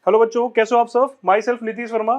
Hello बच्चों, कैसे हो आप सब? Myself Nitish Verma,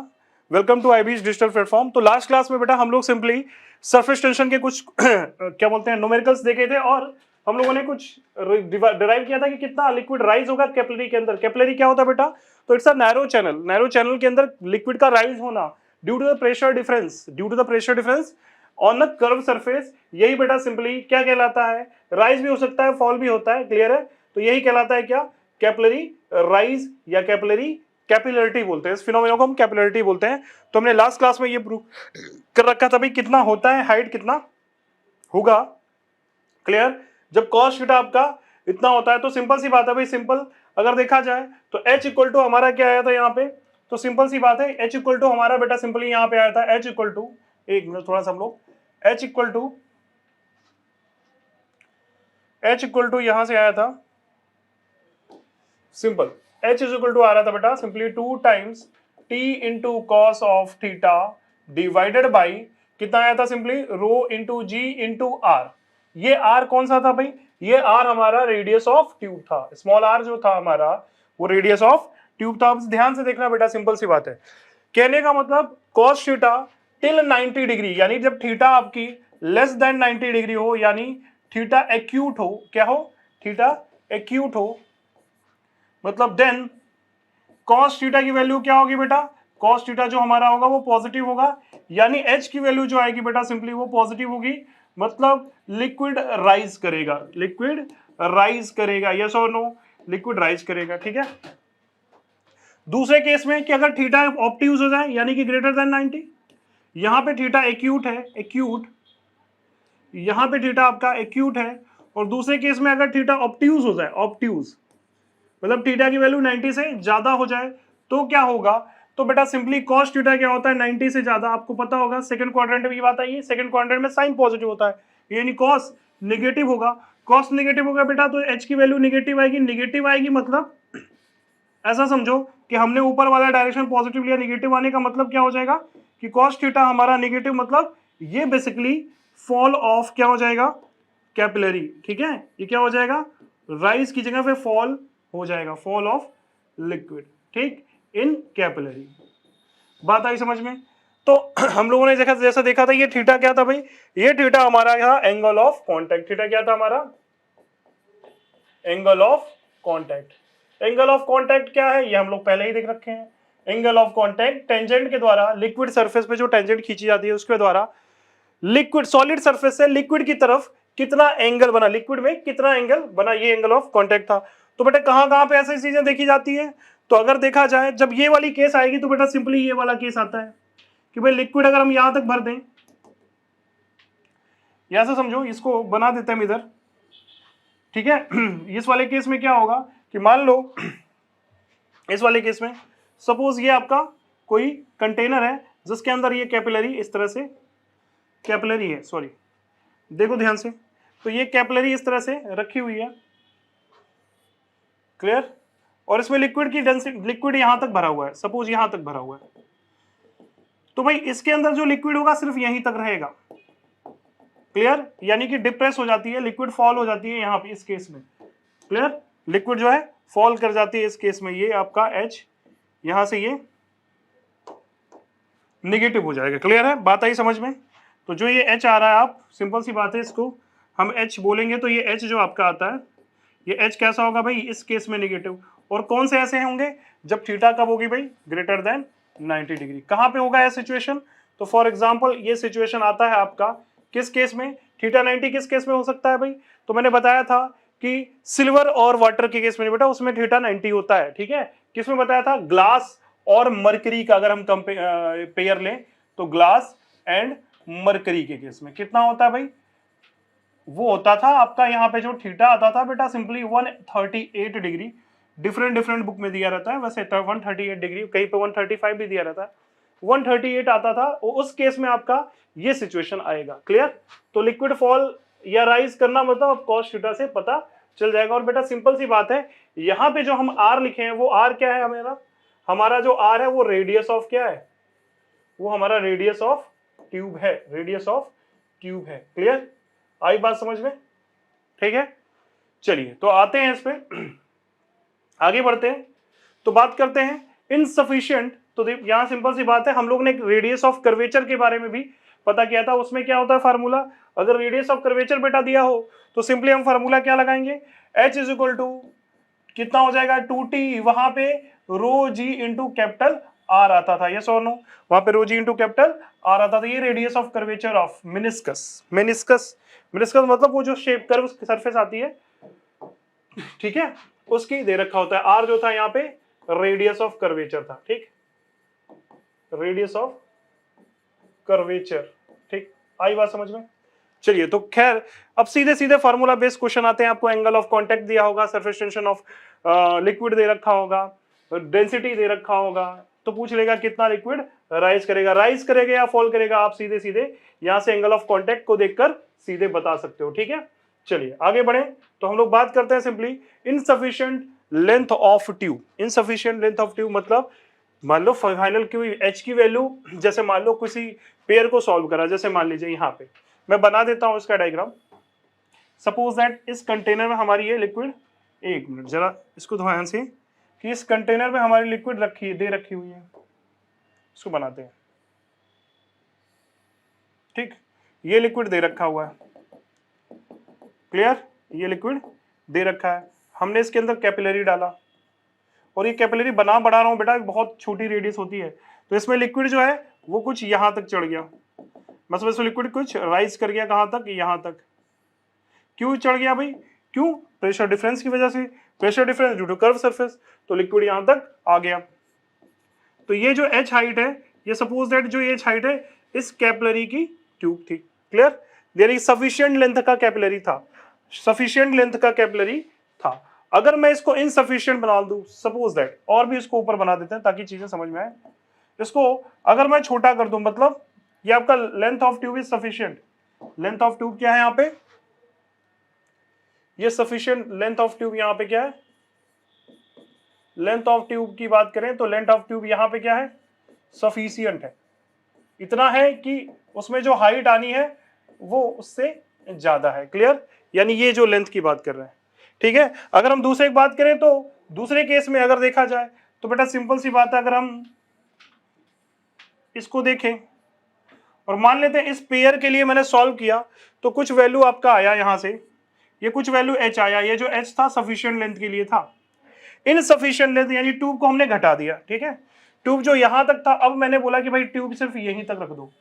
welcome to IBs digital platform. तो लास्ट क्लास में बेटा हम लोग सिंपली सरफेस टेंशन के कुछ क्या बोलते हैं न्यूमेरिकल्स देखे थे, और हम लोगों ने कुछ डिराइव किया था कि कितना लिक्विड राइज होगा कैपिलरी के अंदर। कैपिलरी क्या होता है बेटा? तो it's a narrow channel. Narrow channel के अंदर लिक्विड का राइज होना due to the pressure difference on the curve surface. यही बेटा सिंपली क्या कहलाता है? राइज भी हो सकता है, फॉल भी होता है। क्लियर है? तो यही कहलाता है क्या? कैपिलरी राइज या कैपिलरी कैपिलरिटी बोलते हैं। इस फिनोमेना को हम कैपिलरिटी बोलते हैं। तो हमने लास्ट क्लास में ये प्रूव कर रखा था भाई कितना होता है, हाइट कितना होगा। क्लियर? जब कॉस थीटा आपका इतना होता है तो सिंपल सी बात है भाई, सिंपल अगर देखा जाए तो h इक्वल टू हमारा क्या आया था यहाँ पे? तो सिंपल सी बात है, h इक्वल टू हमारा बेटा सिंपली यहाँ पे आया था h इक्वल टू, एक मिनट थोड़ा सा हम लोग, h इक्वल टू यहां से आया था simple, h is equal to आ रहा था बेटा simply 2 times t into cos of theta divided by कितना आया था सिंपली रो इंटू जी इंटू आर। ये आर कौन सा था भाई? ये आर हमारा रेडियस ऑफ ट्यूब था। स्मॉल आर जो था हमारा वो रेडियस ऑफ ट्यूब था। अब ध्यान से देखना बेटा, सिंपल सी बात है। कहने का मतलब कॉस थीटा टिल 90 डिग्री, यानी जब थीटा आपकी लेस देन 90 डिग्री हो, यानी थीटा एक्यूट हो, क्या हो? थीटा एक्यूट हो, मतलब देन cos थीटा की वैल्यू क्या होगी बेटा? cos थीटा जो हमारा होगा वो पॉजिटिव होगा, यानी h की वैल्यू जो आएगी बेटा सिंपली वो पॉजिटिव होगी। मतलब लिक्विड राइज करेगा, लिक्विड राइज करेगा, यस और नो? लिक्विड राइज करेगा। ठीक है। दूसरे केस में कि अगर थीटा ऑप्टियूज हो जाए यानी कि ग्रेटर देन 90, यहां पे थीटा एक्यूट है, एक्यूट, यहां पे थीटा आपका एक्यूट है, और दूसरे केस में अगर थीटा ऑप्टियूज हो जाए, ऑप्टियूज मतलब थीटा की वैल्यू 90 से ज्यादा हो जाए तो क्या होगा? तो बेटा सिंपली cos थीटा क्या होता है? 90 से ज्यादा। आपको पता होगा सेकंड क्वाड्रेंट में ये बात आई है, सेकंड क्वाड्रेंट में साइन पॉजिटिव होता है, यानी cos नेगेटिव होगा। cos नेगेटिव होगा बेटा तो h की वैल्यू नेगेटिव आएगी। नेगेटिव आएगी मतलब ऐसा समझो कि हमने ऊपर वाला डायरेक्शन पॉजिटिव लिया, नेगेटिव आने का मतलब क्या हो जाएगा कि cos थीटा हमारा नेगेटिव, मतलब ये बेसिकली फॉल ऑफ क्या हो जाएगा? कैपिलरी। ठीक है, ये क्या हो जाएगा? राइज की जगह पे फॉल हो जाएगा, फॉल ऑफ लिक्विड, ठीक, इन कैपिलरी। बात आई समझ में? तो हम लोगों ने जैसा देखा था, ये थीटा क्या था भाई? ये थीटा हमारा यहाँ एंगल ऑफ कांटेक्ट। थीटा क्या था हमारा? Angle of contact. Angle of contact क्या है? ये हम लोग पहले ही देख रखे हैं। एंगल ऑफ कांटेक्ट टेंजेंट के द्वारा, लिक्विड सरफेस पे जो टेंजेंट खींची जाती है उसके द्वारा लिक्विड सॉलिड सरफेस से लिक्विड की तरफ कितना एंगल बना, लिक्विड में कितना एंगल बना, ये एंगल ऑफ कांटेक्ट था। तो बेटा कहां पे ऐसी चीजें देखी जाती है? तो अगर देखा जाए जब ये वाली केस आएगी तो बेटा सिंपली ये वाला केस आता है कि भाई लिक्विड अगर हम यहां तक भर दें, यहां से समझो, इसको बना देते हैं इधर। ठीक है। इस वाले केस में क्या होगा कि मान लो इस वाले केस में सपोज ये आपका कोई कंटेनर है जिसके अंदर ये कैपिलरी इस तरह से कैपिलरी है, सॉरी देखो ध्यान से, तो ये कैपिलरी इस तरह से रखी हुई है। क्लियर? और इसमें लिक्विड की डेंसिटी, लिक्विड यहां तक भरा हुआ है, सपोज यहां तक भरा हुआ है, तो भाई इसके अंदर जो लिक्विड होगा सिर्फ यहीं तक रहेगा। क्लियर? यानी कि डिप्रेस हो जाती है, लिक्विड फॉल हो जाती है यहां पे इस केस में। क्लियर? लिक्विड जो है फॉल कर जाती है इस केस में। ये आपका H यहां से ये नेगेटिव हो जाएगा। क्लियर है? बात आई समझ में? तो जो ये H आ रहा है, आप सिंपल सी बात है, इसको हम H बोलेंगे तो ये H जो आपका आता है, ये H कैसा होगा भाई? इस केस में नेगेटिव। और कौन से ऐसे होंगे? जब थीटा कब होगी भाई? Greater than 90 degree. कहां पे होगा यह सिचुएशन? तो फॉर एग्जांपल ये सिचुएशन आता है आपका किस केस में? थीटा 90 किस केस में हो सकता है भाई? तो मैंने बताया था कि सिल्वर और वाटर के केस में बेटा उसमें थीटा 90 होता है। ठीक है, किसमें बताया था? ग्लास और मरकरी का अगर हम पेयर लें तो ग्लास एंड मरकरी के केस में कितना होता है भाई? वो होता था आपका यहाँ पे जो थीटा आता था बेटा simply 138 degree. Different different book में दिया रहता है वैसे, 138 डिग्री, कहीं पे 135 भी दिया रहता है, 138 आता था। उस केस में आपका ये सिचुएशन आएगा। क्लियर? तो लिक्विड फॉल या राइज करना मतलब अब cos थीटा से पता चल जाएगा। और बेटा सिंपल सी बात है, यहाँ पे जो हम आर लिखे हैं वो आर क्या है हमारा? हमारा जो आर है वो रेडियस ऑफ क्या है? वो हमारा रेडियस ऑफ ट्यूब है, रेडियस ऑफ ट्यूब है। क्लियर? आई बात समझ में? ठीक है, चलिए तो आते हैं इस पे, आगे बढ़ते हैं। तो बात करते हैं इनसफिशिएंट, तो यहां सिंपल सी बात है, हम लोग ने रेडियस ऑफ कर्वेचर के बारे में भी पता किया था, उसमें क्या होता है फार्मूला, अगर रेडियस ऑफ कर्वेचर बेटा दिया हो तो सिंपली हम फार्मूला क्या लगाएंगे, h इज इक्वल टू कितना हो जाएगा 2t, वहां पे रो जी इंटू कैपिटल आर आता था, यस और नो, वहां पे रो जी इंटू कैपिटल आर आता था, ये radius of curvature of meniscus, meniscus meniscus मतलब वो जो शेप कर्व सरफेस आती है, ठीक है, उसकी दे रखा होता है, आर जो था यहाँ पे रेडियस ऑफ कर्वेचर था, ठीक, रेडियस ऑफ कर्वेचर, ठीक, आई बात समझ में। चलिए तो खैर अब सीधे सीधे फार्मूला बेस्ड क्वेश्चन आते हैं, आपको एंगल ऑफ कांटेक्ट दिया होगा, सरफेस टेंशन ऑफ लिक्विड दे रखा होगा, डेंसिटी दे रखा होगा, तो पूछ लेगा कितना लिक्विड राइज करेगा या फॉल करेगा, आप सीधे सीधे यहां से एंगल ऑफ कांटेक्ट को देखकर सीधे बता सकते हो, ठीक है। चलिए आगे बढ़े, तो हम लोग बात करते हैं simply insufficient length of tube. Insufficient length of tube मतलब मान लो फाइनल की एच की वैल्यू, जैसे मान लो किसी पेयर को सॉल्व करा, जैसे मान लीजिए यहाँ पे मैं बना देता हूं इसका डायग्राम, सपोज दैट इस कंटेनर में हमारी ये लिक्विड, एक मिनट जरा इसको ध्यान से, कि इस कंटेनर में हमारी लिक्विड दे रखी हुई है, इसको बनाते हैं, ठीक, ये लिक्विड दे रखा हुआ है, क्लियर, ये लिक्विड दे रखा है, हमने इसके अंदर कैपिलरी डाला, और ये कैपिलरी बढ़ा रहा हूं बेटा, बहुत छोटी रेडियस होती है, तो इसमें लिक्विड जो है वो कुछ यहां तक चढ़ गया, मतलब इसमें लिक्विड कुछ राइज कर गया, कहां तक, यहां तक, क्यों चढ़ गया भाई, क्यों, प्रेशर डिफरेंस की वजह से, pressure difference due to curve surface, तो लिक्विड यहां तक आ गया, तो ये जो एच हाइट है, ये सपोज दैट जो एच हाइट है इस कैपिलरी की ट्यूब थी, clear, there is sufficient length का कैपिलरी था, सफिशिएंट लेंथ का कैपिलरी था, अगर मैं इसको इनसफिशिएंट बना दूं, सपोज दैट, और भी इसको ऊपर बना देते हैं ताकि चीजें समझ में आए, इसको अगर मैं छोटा कर दूं, मतलब ये आपका length of tube is sufficient, length of tube क्या है यहाँ पे, ये सफिशिएंट लेंथ ऑफ ट्यूब यहाँ पे क्या है, लेंथ ऑफ ट्यूब की बात करें तो लेंथ ऑफ ट्यूब यहाँ पे क्या है, सफिशिएंट है, इतना है कि उसमें जो हाइट आनी है वो उससे ज्यादा है, क्लियर, यानी ये जो लेंथ की बात कर रहे हैं, ठीक है। अगर हम दूसरे की बात करें तो दूसरे केस में अगर देखा जाए तो बेटा सिंपल सी बात है, अगर हम इसको देखें और मान लेते हैं इस पेयर के लिए मैंने सॉल्व किया, तो कुछ वैल्यू आपका आया यहां से, ये कुछ वैल्यू एच आया, ये जो एच था सफिशिएंट लेंथ के लिए था, इनसफिशिएंट लेंथ यानी ट्यूब को हमने घटा दिया, ठीक है, ट्यूब जो यहां तक था, अब मैंने बोला कि भाई ट्यूब सिर्फ यहीं तक रख दो,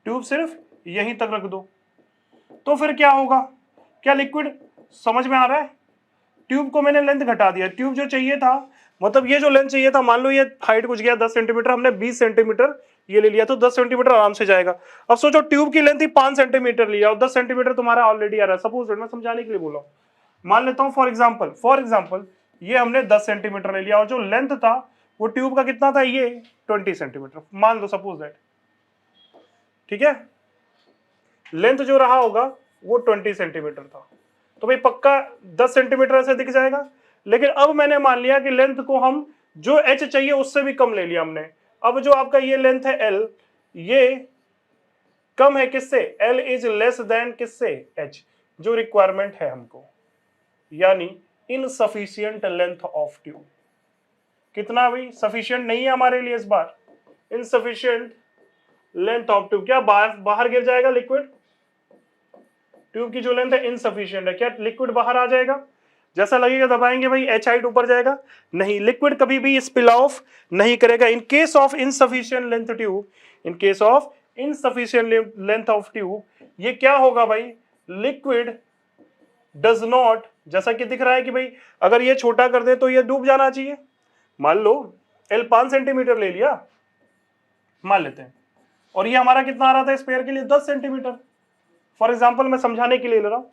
ट्यूब सिर्फ यहीं तक रख दो, तो फिर क्या होगा, क्या लिक्विड, समझ में आ रहा है, ट्यूब को मैंने लेंथ घटा दिया, ट्यूब जो चाहिए था, मतलब ये जो लेंथ चाहिए था, मान लो ये हाइट कुछ गया 10 सेंटीमीटर, हमने 20 सेंटीमीटर ये ले लिया, तो 10 सेंटीमीटर आराम से जाएगा। अब सोचो ट्यूब की लेंथ ही 5 सेंटीमीटर लिया और 10 सेंटीमीटर तुम्हारा ऑलरेडी आ रहा है, सपोज मैं समझाने के लिए बोला, मान लेता हूं फॉर एग्जाम्पल ये हमने 10 सेंटीमीटर ले लिया और जो लेंथ था वो ट्यूब का कितना था, ये 20 सेंटीमीटर मान लो सपोज दैट, ठीक है, लेंथ जो रहा होगा वो 20 सेंटीमीटर था, तो भाई पक्का 10 सेंटीमीटर ऐसे दिख जाएगा, लेकिन अब मैंने मान लिया कि लेंथ को हम जो एच चाहिए उससे भी कम ले लिया हमने, अब जो आपका ये लेंथ है एल, ये कम है किससे, एल इज लेस देन किससे, एच, जो रिक्वायरमेंट है हमको, यानी इनसफिशिएंट लेंथ ऑफ ट्यूब, कितना भाई, सफिशिएंट नहीं है हमारे लिए इस बार, इनसफिशिएंट लेंथ ऑफ ट्यूब, क्या बाहर गिर जाएगा लिक्विड, ट्यूब की जो लेंथ है इनसफिशिएंट है, क्या लिक्विड बाहर आ जाएगा, जैसा लगेगा दबाएंगे भाई एच हाइट ऊपर जाएगा, नहीं, लिक्विड कभी भी स्पिल ऑफ नहीं करेगा in case of insufficient length tube, in case of insufficient length of tube, ये क्या होगा भाई, लिक्विड डज नॉट, जैसा कि दिख रहा है कि भाई अगर ये छोटा कर दे तो ये डूब जाना चाहिए, मान लो एल 5 सेंटीमीटर ले लिया मान लेते हैं, और ये हमारा कितना आ रहा था इस पेयर के लिए 10 सेंटीमीटर, फॉर एग्जांपल मैं समझाने के लिए ले रहा हूं,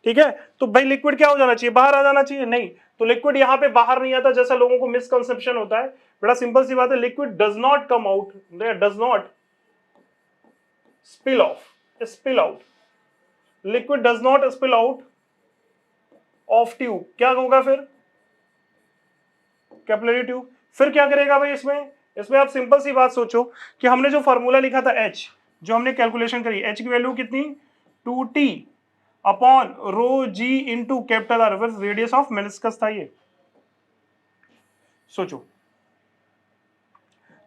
ठीक है, तो भाई लिक्विड क्या हो जाना चाहिए, बाहर आ जाना चाहिए, नहीं, तो लिक्विड यहां पे बाहर नहीं आता, जैसा लोगों को मिसकंसेप्शन होता है, बड़ा सिंपल सी बात है, liquid does not come out, does not spill of, spill out, liquid does not spill out of tube, क्या होगा फिर, कैपिलरी ट्यूब, फिर क्या करेगा भाई इसमें, इसमें आप सिंपल सी बात सोचो कि हमने जो फॉर्मूला लिखा था एच, जो हमने कैलकुलेशन करी, एच की वैल्यू कितनी 2t upon rho ji into capital R, radius of meniscus था ये, सोचो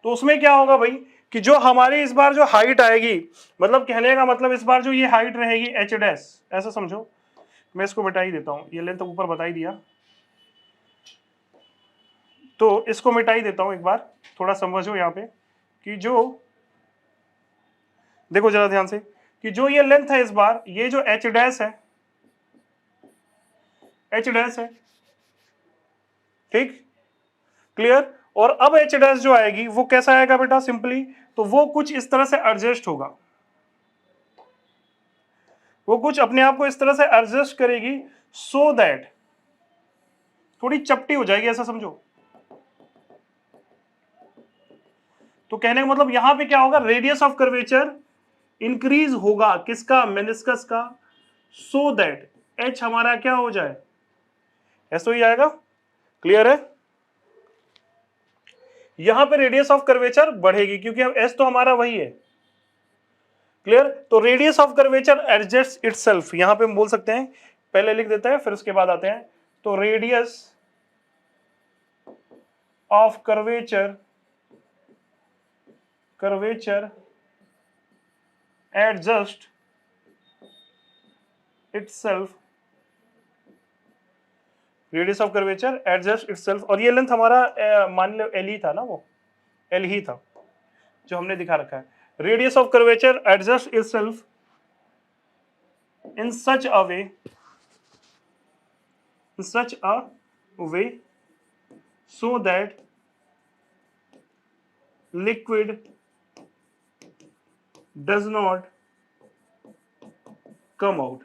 तो उसमें क्या होगा भाई कि जो हमारी इस बार जो हाइट आएगी, मतलब कहने का मतलब इस बार जो ये हाइट रहेगी एच डैश, ऐसा समझो, मैं इसको मिटा ही देता हूं, ये लेंथ ऊपर बता ही दिया, तो इसको मिटा ही देता हूं एक बार, थोड़ा समझो यहाँ पे कि जो, देखो जरा ध्यान से कि जो ये लेंथ है इस बार, ये जो एच डैश है, एच डैश है, ठीक, क्लियर। और अब एच डैश जो आएगी वो कैसा आएगा बेटा, सिंपली तो वो कुछ इस तरह से एडजस्ट होगा, वो कुछ अपने आप को इस तरह से एडजस्ट करेगी सो दैट थोड़ी चपटी हो जाएगी, ऐसा समझो। तो कहने का मतलब यहां पे क्या होगा, रेडियस ऑफ कर्वेचर इंक्रीज होगा, किसका, मेनिस्कस का, सो दैट एच हमारा क्या हो जाए, ऐसा ही आएगा, क्लियर है। यहां पे रेडियस ऑफ कर्वेचर बढ़ेगी क्योंकि अब एस तो हमारा वही है, क्लियर। तो radius of curvature adjust itself, यहां पे हम बोल सकते हैं, पहले लिख देते हैं फिर उसके बाद आते हैं, तो radius of curvature, curvature adjust itself, radius of curvature adjust itself, और ये लेंथ हमारा मान लो एल ही था ना, वो एल ही था जो हमने दिखा रखा है। Radius of curvature adjust itself in such a way, in such a way so that liquid does not come out।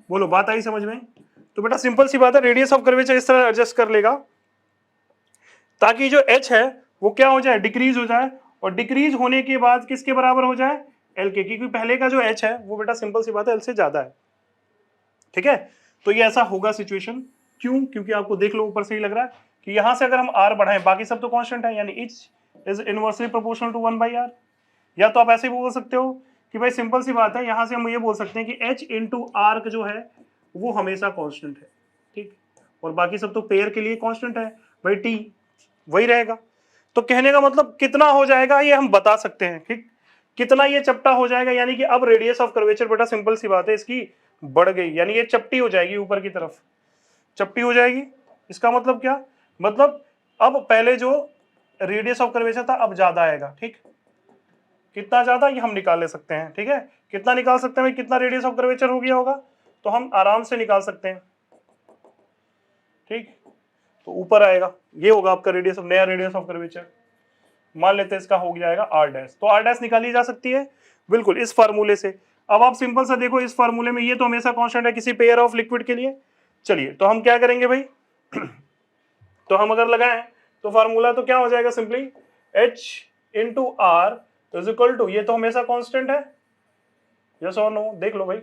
बोलो बात आई समझ में। तो बेटा सिंपल सी बात है, रेडियस ऑफ कर्वेचर इस तरह एडजस्ट कर लेगा ताकि जो h है वो क्या हो जाए, डिक्रीज हो जाए, और डिक्रीज होने के बाद किसके बराबर हो जाए, l के, क्योंकि पहले का जो h है वो बेटा सिंपल सी बात है l से ज्यादा है, ठीक है। तो ये ऐसा होगा सिचुएशन, क्यों, क्योंकि आपको देख लो ऊपर से ही लग रहा है कि यहां से अगर हम r बढ़ाएं, बाकी सब तो कांस्टेंट है, यानी h is inversely proportional to 1/r। या तो आप ऐसे भी बोल सकते हो कि भाई सिंपल सी बात है, यहां से हम ये बोल सकते हैं कि h इंटू आर्क जो है वो हमेशा कांस्टेंट है, ठीक, और बाकी सब तो पेयर के लिए कांस्टेंट है भाई, t वही रहेगा। तो कहने का मतलब कितना हो जाएगा ये हम बता सकते हैं, ठीक, कितना ये चपटा हो जाएगा, यानी कि अब रेडियस ऑफ कर्वेचर बेटा सिंपल सी बात है इसकी बढ़ गई, यानी ये चपटी हो जाएगी, ऊपर की तरफ चपटी हो जाएगी। इसका मतलब क्या, मतलब अब पहले जो रेडियस ऑफ कर्वेचर था अब ज्यादा आएगा, ठीक, कितना ज्यादा ये हम निकाल ले सकते हैं, ठीक है, कितना निकाल सकते हैं भाई, कितना रेडियस ऑफ कर्वेचर हो गया होगा, तो हम आराम से निकाल सकते हैं, ठीक। तो ऊपर आएगा, ये होगा आपका रेडियस ऑफ, नया रेडियस ऑफ कर्वेचर, मान लेते हैं इसका हो जाएगा आर डैश, तो आर डैश निकाली जा सकती है बिल्कुल इस फार्मूले से। अब आप सिंपल सा देखो, इस फार्मूले में ये तो हमेशा कांस्टेंट है किसी पेयर ऑफ लिक्विड के लिए। चलिए तो हम क्या करेंगे भाई तो हम अगर लगाएं तो फार्मूला तो क्या हो जाएगा, simply h into R is equal to, ये तो हमेशा कांस्टेंट है, यस और नो, देख लो भाई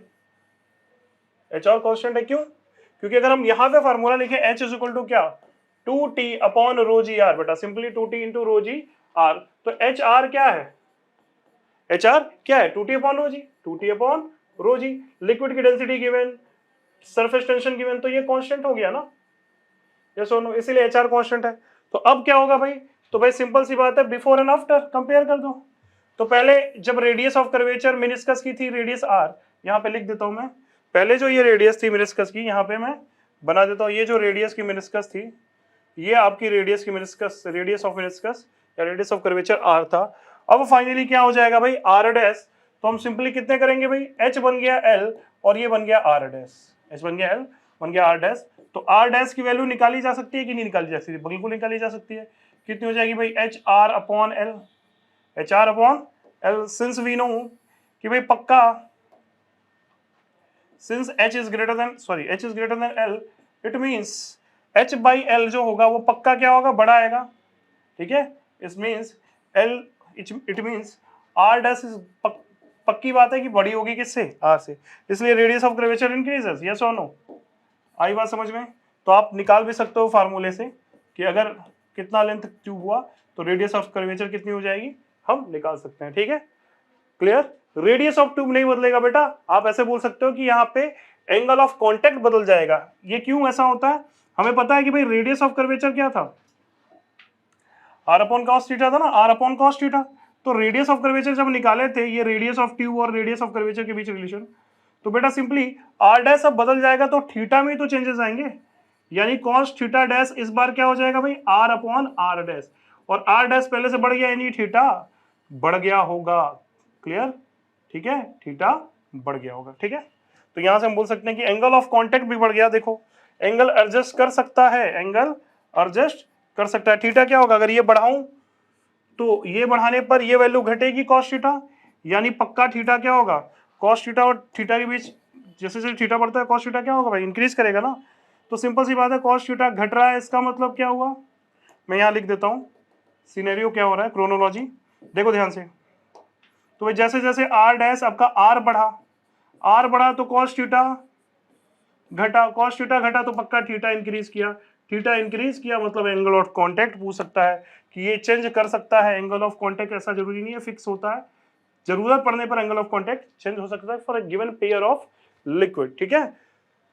h और कांस्टेंट है, क्यों, क्योंकि अगर हम यहां पे फार्मूला लिखें h इज इक्वल टू क्या, 2t अपॉन रो जी आर, बेटा सिंपली 2t इंटू रो जी आर, तो एच आर क्या है, एच आर क्या है, 2t upon rho g, 2t upon rho g, liquid की density given, surface tension given, तो ये कांस्टेंट हो गया ना, यस और नो, इसीलिए एच आर कांस्टेंट है। तो अब क्या होगा भाई, तो भाई सिंपल सी बात है, बिफोर एंड आफ्टर कंपेयर कर दो। तो पहले जब रेडियस ऑफ कर्वेचर मेनिस्कस की थी रेडियस आर, यहाँ पे लिख देता हूं मैं, पहले जो ये रेडियस थी मेनिस्कस की, यहाँ पे मैं बना देता हूँ, ये जो रेडियस की मेनिस्कस थी, ये आपकी रेडियस की मेनिस्कस, रेडियस ऑफ मेनिस्कस या रेडियस ऑफ कर्वेचर आर था। अब फाइनली क्या हो जाएगा भाई, आर डैश, तो हम सिंपली कितने करेंगे भाई, एच बन गया एल और ये बन गया आर डैश, एच बन गया एल बन गया आर डैश। तो आर डैश की वैल्यू निकाली जा सकती है कि नहीं निकाली जा सकती, बिल्कुल निकाली जा सकती है, कितनी हो जाएगी भाई, H R upon L, H R upon L, since we know कि भाई पक्का, सिंस h is greater than, sorry h is greater than l, it means h by l जो होगा वो पक्का क्या होगा, बड़ा आएगा, ठीक है, it means l, it means r dash is, पक्की बात है कि बड़ी होगी किससे, r से, इसलिए radius of curvature increases, yes और नो, आई बात समझ में। तो आप निकाल भी सकते हो फार्मूले से कि अगर कितना लेंथ ट्यूब हुआ तो रेडियस ऑफ कर्वेचर कितनी हो जाएगी, हम निकाल सकते हैं, ठीक है, क्लियर। रेडियस ऑफ ट्यूब नहीं बदलेगा बेटा, आप ऐसे बोल सकते हो कि यहाँ पे एंगल ऑफ कांटेक्ट बदल जाएगा। ये क्यों ऐसा होता है, हमें पता है कि भाई रेडियस ऑफ कर्वेचर क्या था, आर अपॉन कॉस थीटा था ना, आर अपॉन कॉस थीटा। तो रेडियस ऑफ कर्वेचर जब निकाले थे, ये रेडियस ऑफ ट्यूब और रेडियस ऑफ कर्वेचर के बीच रिलेशन, तो बेटा सिंपली आर डैश अब बदल जाएगा तो थीटा में तो चेंजेस आएंगे, यानी कॉस थीटा डैश इस बार क्या हो जाएगा भाई, आर अपॉन आर डैश, और आर डैश पहले से बढ़ गया यानी थीटा बढ़ गया होगा। क्लियर, ठीक है, थीटा बढ़ गया होगा। ठीक है, तो यहां से हम बोल सकते हैं कि एंगल ऑफ कांटेक्ट भी बढ़ गया। देखो एंगल एडजस्ट कर सकता है, एंगल एडजस्ट कर सकता है। थीटा क्या होगा, अगर ये बढ़ाऊं तो ये बढ़ाने पर ये वैल्यू घटेगी कॉस थीटा, यानी पक्का थीटा क्या होगा, कॉस थीटा और थीटा के बीच जैसे जैसे थीटा बढ़ता है कॉस थीटा क्या होगा भाई, इंक्रीज करेगा ना। तो सिंपल सी बात है, कॉस थीटा घट रहा है, इसका मतलब क्या हुआ, मैं यहाँ लिख देता हूँ सिनेरियो क्या हो रहा है, क्रोनोलॉजी देखो ध्यान से। तो भाई जैसे जैसे आर डैश आपका आर बढ़ा तो कॉस थीटा घटा, कॉस थीटा घटा तो पक्का थीटा इंक्रीज किया, थीटा इंक्रीज किया मतलब एंगल ऑफ कांटेक्ट पूछ सकता है कि ये चेंज कर सकता है एंगल ऑफ कांटेक्ट, ऐसा जरूरी नहीं है फिक्स होता है, जरूरत पड़ने पर एंगल ऑफ कांटेक्ट चेंज हो सकता है for a given pair of liquid. ठीक है,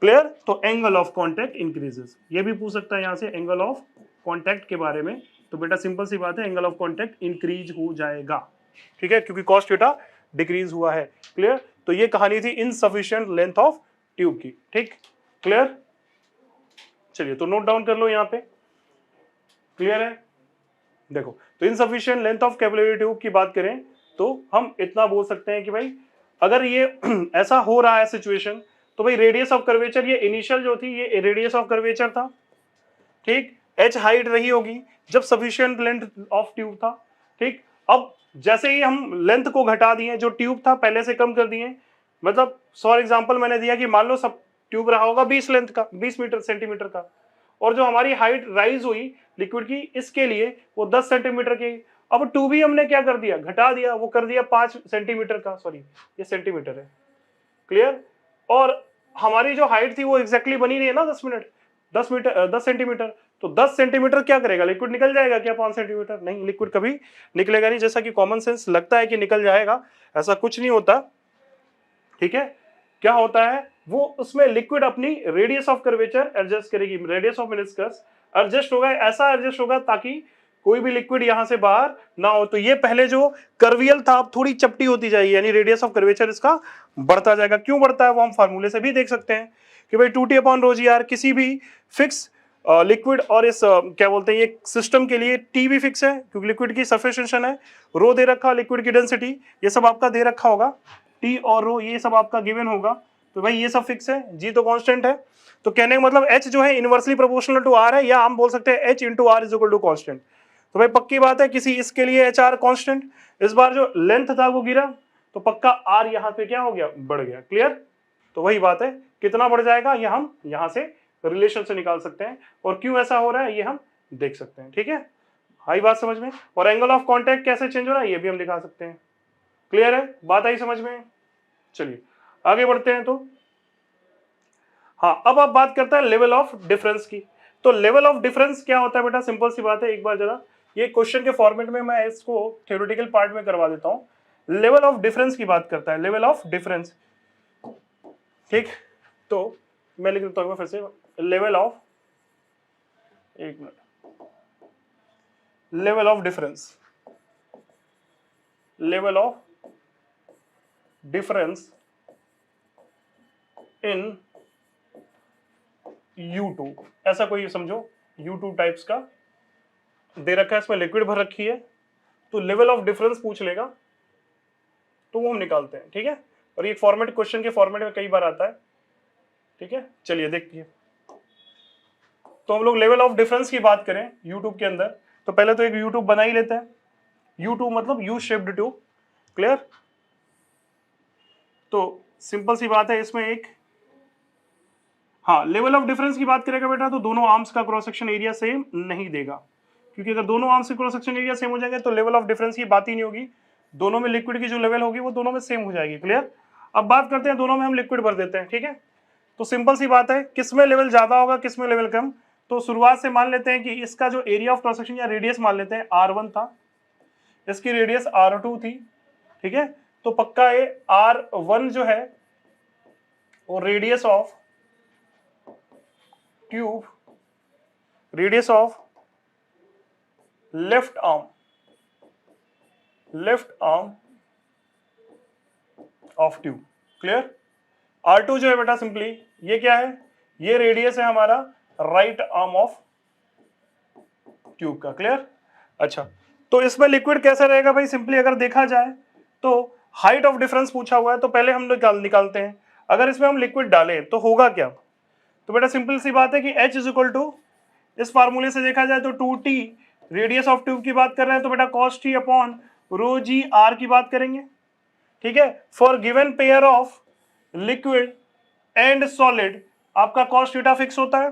क्लियर। तो एंगल ऑफ कांटेक्ट इंक्रीजेस, ये भी पूछ सकता है यहां से एंगल ऑफ कांटेक्ट के बारे में। तो बेटा सिंपल सी बात है, एंगल ऑफ कांटेक्ट इंक्रीज हो जाएगा। ठीक है, क्योंकि कॉस थीटा डिक्रीज हुआ है। क्लियर, तो ये कहानी थी इनसफिशिएंट लेंथ ऑफ ट्यूब की। ठीक, क्लियर, चलिए तो नोट डाउन कर लो यहाँ पे। क्लियर है, देखो तो insufficient length of capillary tube की बात करें तो हम इतना बोल सकते हैं कि भाई अगर ये ऐसा हो रहा है सिचुएशन, तो भाई रेडियस ऑफ कर्वेचर, ये इनिशियल जो थी ये रेडियस ऑफ कर्वेचर था, ठीक, एच हाइट रही होगी जब सफिशिएंट लेंथ ऑफ ट्यूब था। ठीक, अब जैसे ही हम लेंथ को घटा दिए, जो ट्यूब था पहले से कम कर दिए, मतलब फॉर एग्जांपल मैंने दिया कि मान लो सब ट्यूब रहा होगा 20 लेंथ का, 20 मीटर सेंटीमीटर का, और जो हमारी हाइट राइज हुई लिक्विड की इसके लिए वो 10 सेंटीमीटर की। अब टू भी हमने क्या कर दिया, घटा दिया, वो कर दिया 5 सेंटीमीटर का, सॉरी ये सेंटीमीटर है। क्लियर, और हमारी जो हाइट थी वो एग्जैक्टली बनी रही है ना 10 मिनट, 10 मीटर 10 सेंटीमीटर, तो 10 सेंटीमीटर क्या करेगा, लिक्विड निकल जाएगा क्या 5 सेंटीमीटर, नहीं, लिक्विड कभी निकलेगा नहीं। जैसा कि कॉमन सेंस लगता है कि निकल जाएगा, ऐसा कुछ नहीं होता। ठीक है, क्या होता है, वो उसमें लिक्विड अपनी रेडियस ऑफ कर्वेचर एडजस्ट करेगी, रेडियस ऑफ मेनिस्कस एडजस्ट होगा, ऐसा एडजस्ट होगा ताकि कोई भी लिक्विड यहां से बाहर ना हो। तो ये पहले जो कर्वियल था अब थोड़ी चपटी होती जाएगी, यानी रेडियस ऑफ कर्वेचर इसका बढ़ता जाएगा। क्यों बढ़ता है वो हम फार्मूले से भी देख सकते हैं कि भाई 2t upon rho ji are, किसी भी फिक्स लिक्विड और इस क्या बोलते हैं ये सिस्टम के लिए टी भी फिक्स है क्योंकि लिक्विड की सरफेस टेंशन है, रो दे रखा, लिक्विड की डेंसिटी ये सब आपका दे रखा होगा, टी और रो ये सब आपका गिवन होगा, तो भाई ये सब फिक्स है, जी तो कांस्टेंट है। तो कहने का मतलब एच जो है इनवर्सली प्रोपोर्शनल टू आर है, या हम बोल सकते हैं H into R is equal to constant. तो भाई पक्की बात है किसी इसके लिए एच आर कांस्टेंट, इस बार जो लेंथ था वो गिरा तो पक्का आर यहाँ पे क्या हो गया, बढ़ गया। क्लियर, तो वही बात है, कितना बढ़ जाएगा ये हम यहाँ से रिलेशन से निकाल सकते हैं, और क्यों ऐसा हो रहा है ये हम देख सकते हैं। ठीक है, आई बात समझ में, और एंगल ऑफ कांटेक्ट कैसे चेंज हो रहा है ये भी हम दिखा सकते हैं। क्लियर है, बात आई समझ में। चलिए आगे बढ़ते हैं। तो हाँ, अब आप बात करते हैं लेवल ऑफ डिफरेंस की। तो लेवल ऑफ डिफरेंस क्या होता है बेटा, सिंपल सी बात है, एक बार जरा ये क्वेश्चन के फॉर्मेट में मैं इसको थ्योरेटिकल पार्ट में करवा देता हूं। लेवल ऑफ डिफरेंस की बात करता है, लेवल ऑफ डिफरेंस। ठीक, तो मैं लिख देता हूं फिर से, लेवल ऑफ, एक minute, level of difference, level of difference in U2, ऐसा कोई समझो U2 टाइप्स का दे रखा है, इसमें लिक्विड भर रखी है, तो लेवल ऑफ डिफरेंस पूछ लेगा तो वो हम निकालते हैं। ठीक है, और ये फॉर्मेट क्वेश्चन के फॉर्मेट में कई बार आता है। ठीक है, चलिए देखिए, तो हम लोग लेवल ऑफ डिफरेंस की बात करें यूट्यूब के अंदर, तो पहले तो एक यूट्यूब बना ही लेते हैं, U2 मतलब यू शेप्ड ट्यूब। क्लियर, तो सिंपल सी बात है इसमें एक, हाँ, लेवल ऑफ डिफरेंस की बात करेगा बेटा तो दोनों आर्म्स का क्रॉस सेक्शन एरिया सेम नहीं देगा, क्योंकि अगर दोनों आर्म्स के क्रॉस सेक्शन एरिया सेम हो जाएंगे तो लेवल ऑफ डिफरेंस की बात ही नहीं होगी, दोनों में लिक्विड की जो लेवल होगी वो दोनों में सेम हो जाएगी। क्लियर, अब बात करते हैं दोनों में हम लिक्विड भर देते हैं। ठीक है, तो सिंपल सी बात है किसमें लेवल ज्यादा होगा किसमें लेवल कम, तो शुरुआत से मान लेते हैं कि इसका जो एरिया ऑफ क्रॉस सेक्शन या रेडियस मान लेते हैं R1 था, इसकी रेडियस R2 थी। ठीक है, तो पक्का ये R1 जो है वो radius of tube, radius of left arm of tube. Clear? R2 जो है बेटा सिंपली ये क्या है, ये रेडियस है हमारा राइट आर्म ऑफ ट्यूब का। क्लियर? अच्छा, तो इसमें लिक्विड कैसा रहेगा भाई, सिंपली अगर देखा जाए तो हाइट ऑफ डिफरेंस पूछा हुआ है, तो पहले हम निकालते हैं। अगर इसमें हम लिक्विड डालें तो होगा क्या, तो बेटा सिंपल सी बात है कि H इज इक्वल टू, इस फार्मूले से देखा जाए तो 2t, रेडियस ऑफ ट्यूब की बात कर रहे हैं तो बेटा cos t अपॉन रो जी आर की बात करेंगे। ठीक है, for given pair of liquid and solid आपका cos थीटा फिक्स होता है,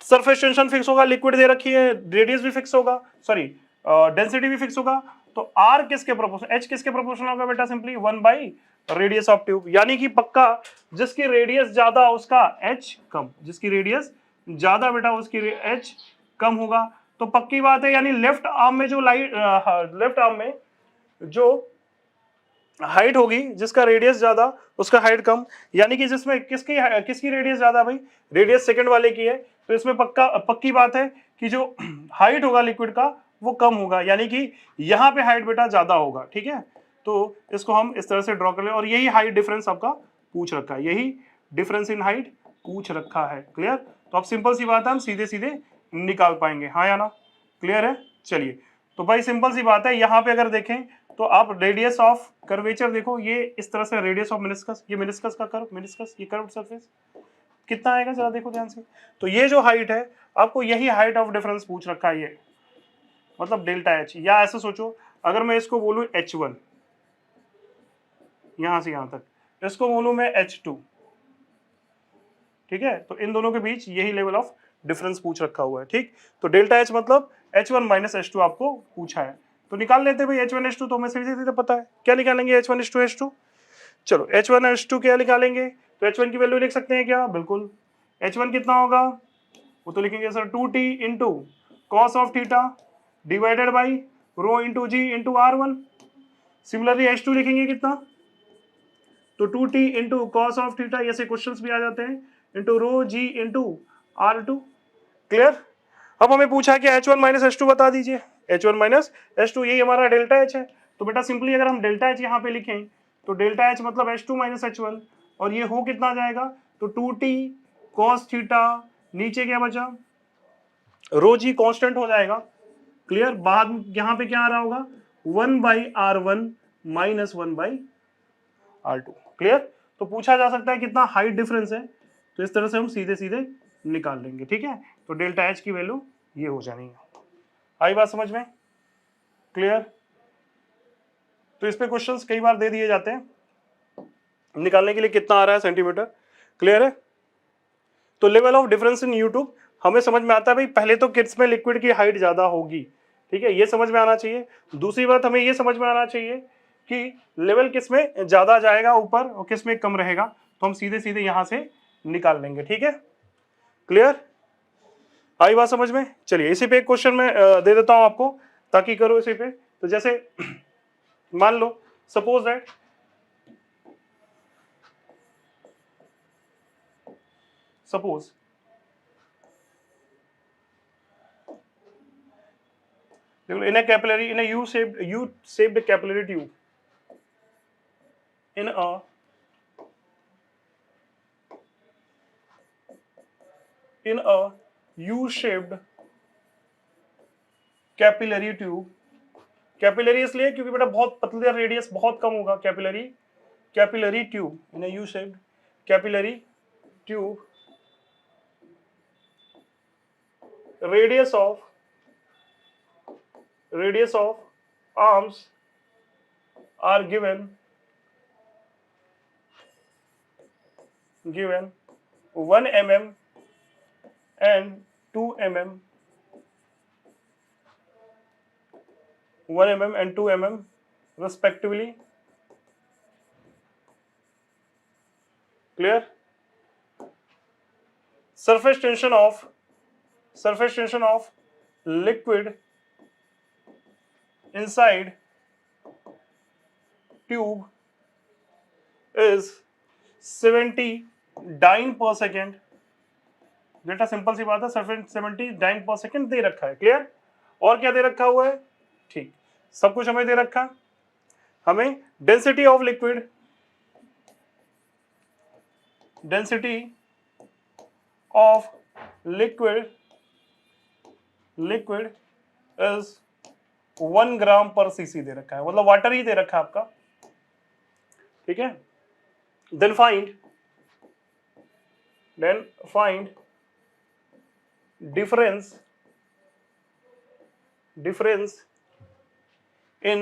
सरफेस टेंशन फिक्स होगा, लिक्विड दे रखी है, रेडियस भी फिक्स होगा, सॉरी डेंसिटी भी फिक्स होगा, तो R किसके प्रोपोर्शनल, H किसके प्रोपोर्शनल होगा बेटा, simply 1 by radius of tube. यानी कि पक्का जिसकी रेडियस ज्यादा उसका H कम, जिसकी रेडियस ज्यादा बेटा उसकी H कम होगा। तो पक्की बात है, यानी लेफ्ट आर्म में जो लेफ्ट आर्म में जो हाइट होगी, जिसका रेडियस ज्यादा उसका हाइट कम, यानी कि जिसमें किसकी रेडियस ज्यादा भाई, रेडियस सेकंड वाले की है, तो इसमें पक्की बात है कि जो हाइट होगा लिक्विड का वो कम होगा, यानी कि यहाँ पे हाइट बेटा ज्यादा होगा। ठीक है, तो इसको हम इस तरह से ड्रॉ कर ले, और यही हाइट डिफरेंस आपका पूछ रखा है, यही डिफरेंस इन हाइट पूछ रखा है। क्लियर? तो अब सिंपल सी बात है, हम सीधे सीधे निकाल पाएंगे, हाँ या ना? क्लियर है? चलिए, तो भाई सिंपल सी बात है, यहाँ पे अगर देखें तो आप रेडियस ऑफ कर्वेचर देखो, ये इस तरह से रेडियस ऑफ मेनिस्कस, ये मेनिस्कस का कर्व, मेनिस्कस ये कर्व्ड सरफेस कितना आएगा जरा देखो ध्यान से। तो ये जो हाइट है आपको यही हाइट ऑफ डिफरेंस पूछ रखा है, ये मतलब डेल्टा एच, या ऐसे सोचो अगर मैं इसको बोलूं H1 यहां से यहां तक, इसको बोलूं मैं H2, ठीक है, तो इन दोनों के बीच यही लेवल ऑफ डिफरेंस पूछ रखा हुआ है। ठीक, तो डेल्टा एच मतलब H1 माइनस H2 आपको पूछा है, तो निकाल लेते भाई H1 H2, तो हमें सीधे सीधे पता है क्या निकालेंगे, H1 H2 H2। चलो H1 H2 क्या निकालेंगे, तो H1 की वैल्यू लिख सकते हैं क्या, बिल्कुल, H1 कितना होगा, वो तो लिखेंगे sir 2t into cos of theta divided by rho into ji into R1। Similarly H2 लिखेंगे कितना, तो 2t into cos of theta, ऐसे क्वेश्चंस भी आ जाते हैं, इंटू रो जी इंटू R2। क्लियर? अब हमें पूछा कि H1 माइनस H2 बता दीजिए, H1 माइनस H2 यही हमारा डेल्टा H है, तो बेटा सिंपली अगर हम डेल्टा H यहाँ पे लिखें तो डेल्टा H मतलब H2 माइनस H1, और ये हो कितना जाएगा, तो 2t cos थीटा, नीचे क्या बचा, रो जी कांस्टेंट हो जाएगा। क्लियर? बाद यहाँ पे क्या आ रहा होगा, 1 by R1 minus 1 by R2। Clear? तो पूछा जा सकता है कितना हाइट डिफरेंस है, तो इस तरह से हम सीधे सीधे निकाल लेंगे। ठीक है, तो डेल्टा एच की वैल्यू ये हो जानी है। आई बात समझ में? क्लियर? तो इस पे क्वेश्चंस कई बार दे दिए जाते हैं, निकालने के लिए कितना आ रहा है सेंटीमीटर। क्लियर है? तो level of difference in YouTube हमें समझ में आता है भाई, पहले तो किड्स में लिक्विड की हाइट ज्यादा होगी, ठीक है, ये समझ में आना चाहिए। दूसरी बात हमें ये समझ में आना चाहिए कि लेवल किस में ज्यादा जाएगा ऊपर और किस में कम रहेगा, तो हम सीधे सीधे यहां से निकाल लेंगे। ठीक है, क्लियर? आई बात समझ में? चलिए इसी पे एक क्वेश्चन मैं दे देता हूं आपको, ताकि करो इसी पे। तो जैसे मान लो suppose that suppose in a capillary, in a U-shaped capillary tube, in a U-shaped capillary tube, capillary इसलिए क्योंकि बेटा बहुत पतला रेडियस बहुत कम होगा, capillary tube, in U shaped capillary tube, radius of arms are given 1 mm and 2 mm, 1 mm and 2 mm respectively. Clear? Surface tension of liquid inside tube is 70 dyne per second. बेटा simple सी बात है, 70 dyne per second दे रखा है। Clear? और क्या दे रखा हुआ है, ठीक, सब कुछ हमें दे रखा। हमें density of liquid, density of liquid is 1 ग्राम पर सीसी दे रखा है, मतलब वाटर ही दे रखा है आपका, ठीक है। Then find difference in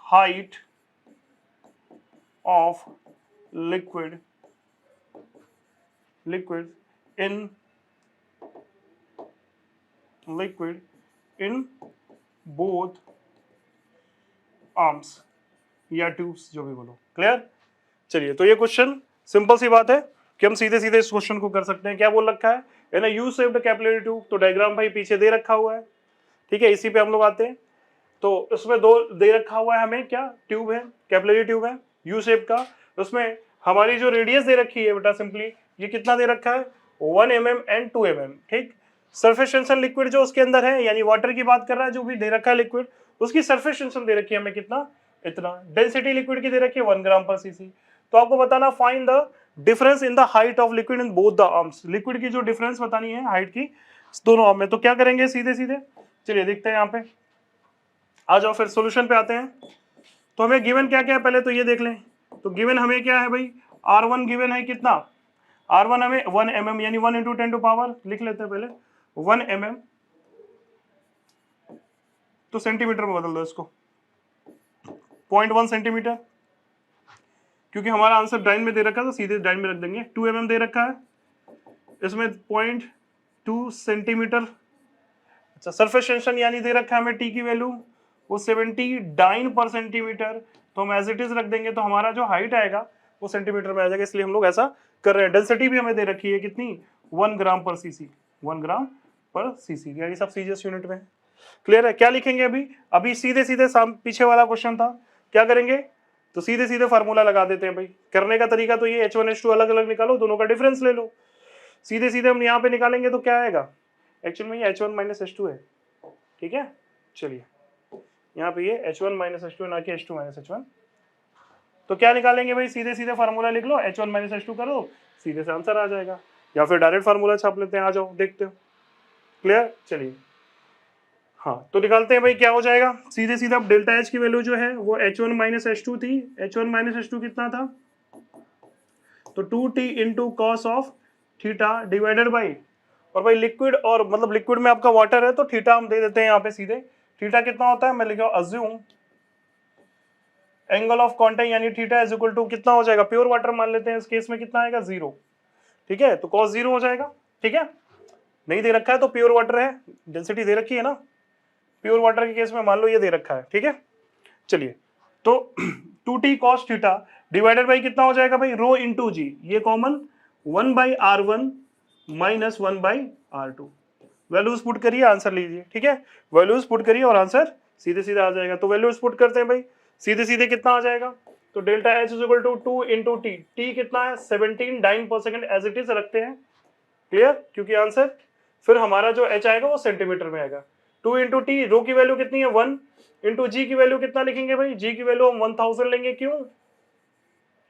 height of liquid in both arms या ट्यूब्स, जो भी बोलो। क्लियर? चलिए, तो ये क्वेश्चन सिंपल सी बात है कि हम सीधे सीधे इस क्वेश्चन को कर सकते हैं। क्या बोल रखा है, इन अ यू शेप्ड कैपिलरी ट्यूब, तो डायग्राम भाई पीछे दे रखा हुआ है, ठीक है। इसी पे हम लोग आते हैं, तो इसमें दो दे रखा हुआ है हमें, क्या ट्यूब है, कैपिलरी ट्यूब है यू शेप का। उसमें हमारी जो रेडियस दे रखी है बेटा सिंपली, ये कितना दे रखा है, 1 mm एंड 2 mm, ठीक। सरफेस टेंशन लिक्विड जो उसके अंदर है, यानी वाटर की बात कर रहा है, जो भी दे रखा है लिक्विड, उसकी सरफेस टेंशन दे रखी है हमें कितना, इतना। डेंसिटी लिक्विड की दे रखी है 1 ग्राम पर सीसी। तो आपको बताना find the difference in the height of liquid in both the arms, liquid की जो डिफरेंस बतानी है हाइट की दोनों आर्म में। तो क्या करेंगे, सीधे सीधे चलिए देखते हैं, यहाँ पे आ जाओ, फिर सॉल्यूशन पे आते हैं। तो हमें गिवन क्या क्या है, पहले तो ये देख लें। तो गिवन हमें क्या है भाई, R1 गिवन है कितना, R1 हमें 1 mm, यानी 1 × 10⁻, लिख लेते हैं पहले 1 mm, तो सेंटीमीटर में बदल दो इसको, 0.1 सेंटीमीटर, क्योंकि हमारा आंसर डाइन में दे रखा है तो सीधे डाइन में रख देंगे। 2 mm दे रखा है, इसमें 0.2 सेंटीमीटर। अच्छा, सरफेस टेंशन यानी दे रखा है हमें टी की वैल्यू वो 70 डाइन पर सेंटीमीटर, तो हम एज इट इज रख देंगे, तो हमारा जो हाइट आएगा वो सेंटीमीटर में आ जाएगा, इसलिए हम लोग ऐसा कर रहे हैं। डेंसिटी भी हमें दे रखी है कितनी, 1 ग्राम पर सीसी, 1 ग्राम पर सीसी, यानी सब सीजीएस यूनिट में। क्लियर है? क्या लिखेंगे अभी, अभी सीधे सीधे पीछे वाला क्वेश्चन था, क्या करेंगे, तो सीधे सीधे फार्मूला लगा देते हैं भाई। करने का तरीका तो ये H1H2 अलग अलग निकालो, दोनों का डिफरेंस ले लो। सीधे सीधे हम यहाँ पे निकालेंगे तो क्या आएगा, एक्चुअल में ये H1 - H2 है, ठीक है। चलिए, यहाँ पे ये H1 - H2 ना कि H2 - H1। तो क्या निकालेंगे भाई, सीधे सीधे फार्मूला लिख लो, H1 - H2 करो, सीधे से आंसर आ जाएगा, या फिर डायरेक्ट फार्मूला छाप लेते हैं, आ जाओ देखते हो। क्लियर? चलिए, हाँ, तो निकालते हैं भाई, क्या हो जाएगा, सीधे सीधे अब डेल्टा H की वैल्यू जो है वो H1 - H2 थी। H1 - H2 कितना था, तो 2t into cos of theta divided by, और भाई लिक्विड, और मतलब लिक्विड में आपका वाटर है तो थीटा हम दे देते हैं यहाँ पे सीधे। थीटा कितना होता है, मैं लिखा अज्यूम एंगल ऑफ कॉन्टैक्ट, यानी थीटा इज इक्वल टू कितना हो जाएगा, प्योर वाटर मान लेते हैं, इस केस में कितना आएगा, 0, ठीक है। तो कॉस 0 हो जाएगा, ठीक है। नहीं दे रखा है तो प्योर वाटर है, डेंसिटी दे रखी है ना, प्योर वाटर के केस में मान लो ये दे रखा है, ठीक है। चलिए, तो 2t cos theta divided by कितना हो जाएगा भाई, रो इंटू जी, ये common 1/r1 minus 1/r2। Values put करिए, आंसर लीजिए, ठीक है। वैल्यूज पुट करिए और आंसर सीधे सीधे आ जाएगा। तो वैल्यूज पुट करते हैं भाई, सीधे सीधे कितना आ जाएगा, तो delta H is equal to 2 into T, T कितना है 17 डाइन पर सेकंड, एज इट इज रखते हैं। क्लियर? क्योंकि आंसर फिर हमारा जो H आएगा वो सेंटीमीटर में आएगा। 2 इंटू टी, रो की वैल्यू कितनी है 1, इंटू जी की वैल्यू कितना लिखेंगे भाई, जी की वैल्यू हम 1000 लेंगे, क्यों,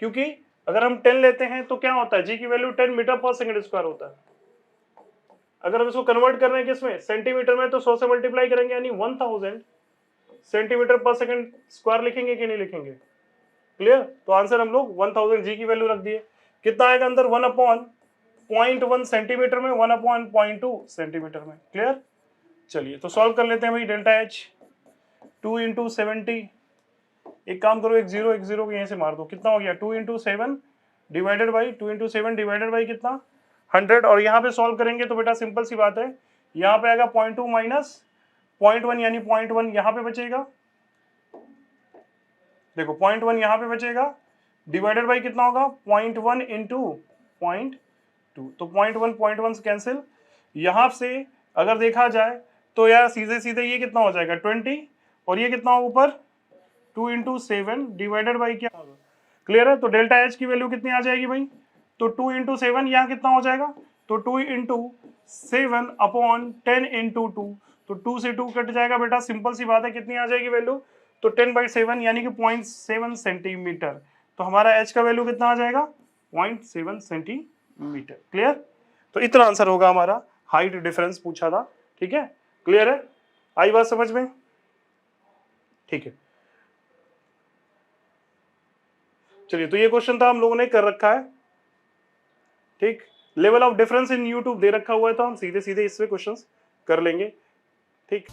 क्योंकि अगर हम 10 लेते हैं तो क्या होता है, जी की वैल्यू 10 मीटर पर सेकंड स्क्वायर होता है। अगर हम इसको कन्वर्ट कर रहे हैं किसमें, सेंटीमीटर में, तो 100 से मल्टीप्लाई करेंगे, यानी 1000 सेंटीमीटर पर सेकंड स्क्वायर लिखेंगे कि नहीं लिखेंगे। क्लियर? तो आंसर हम लोग 1000 जी की वैल्यू रख दिए, कितना आएगा अंदर 1/0.1 सेंटीमीटर में, 1/0.2 सेंटीमीटर में। क्लियर? चलिए, तो सॉल्व कर लेते हैं भाई। डेल्टा H 2 इंटू 70, एक काम करो, एक जीरो यहीं से मार दो, कितना हो गया, 2 into 7 divided by, 2 into 7 divided by कितना 100, और यहाँ पे सॉल्व करेंगे तो बेटा सिंपल सी बात है, यहाँ पे आएगा 0.2 माइनस 0.1, यानी 0.1 यहाँ पे बचेगा, देखो 0.1 यहाँ पे बचेगा, डिवाइडेड बाई कितना होगा 0.1 इंटू 0.2, तो 0.1 से कैंसिल। यहाँ से अगर देखा जाए तो यार सीधे सीधे ये कितना हो जाएगा 20, और ये कितना ऊपर 2 इंटू 7 डिवाइडेड बाई क्या होगा। क्लियर है? तो डेल्टा H की वैल्यू कितनी आ जाएगी भाई, तो 2 इंटू 7 यहाँ कितना हो जाएगा तो 2 इंटू 7/10 इंटू 2, तो 2 से 2 कट जाएगा बेटा, सिंपल सी बात है, कितनी आ जाएगी वैल्यू, तो 10/7 यानी कि 0.7 सेंटीमीटर। तो हमारा h का वैल्यू कितना आ जाएगा, 0.7 सेंटीमीटर। क्लियर? तो इतना आंसर होगा हमारा, हाइट डिफरेंस पूछा था। ठीक है, क्लियर है, आई बात समझ में? ठीक है, चलिए, तो ये क्वेश्चन था हम लोगों ने कर रखा है। ठीक, level of difference in YouTube दे रखा हुआ है, तो हम सीधे सीधे इससे क्वेश्चंस कर लेंगे। ठीक।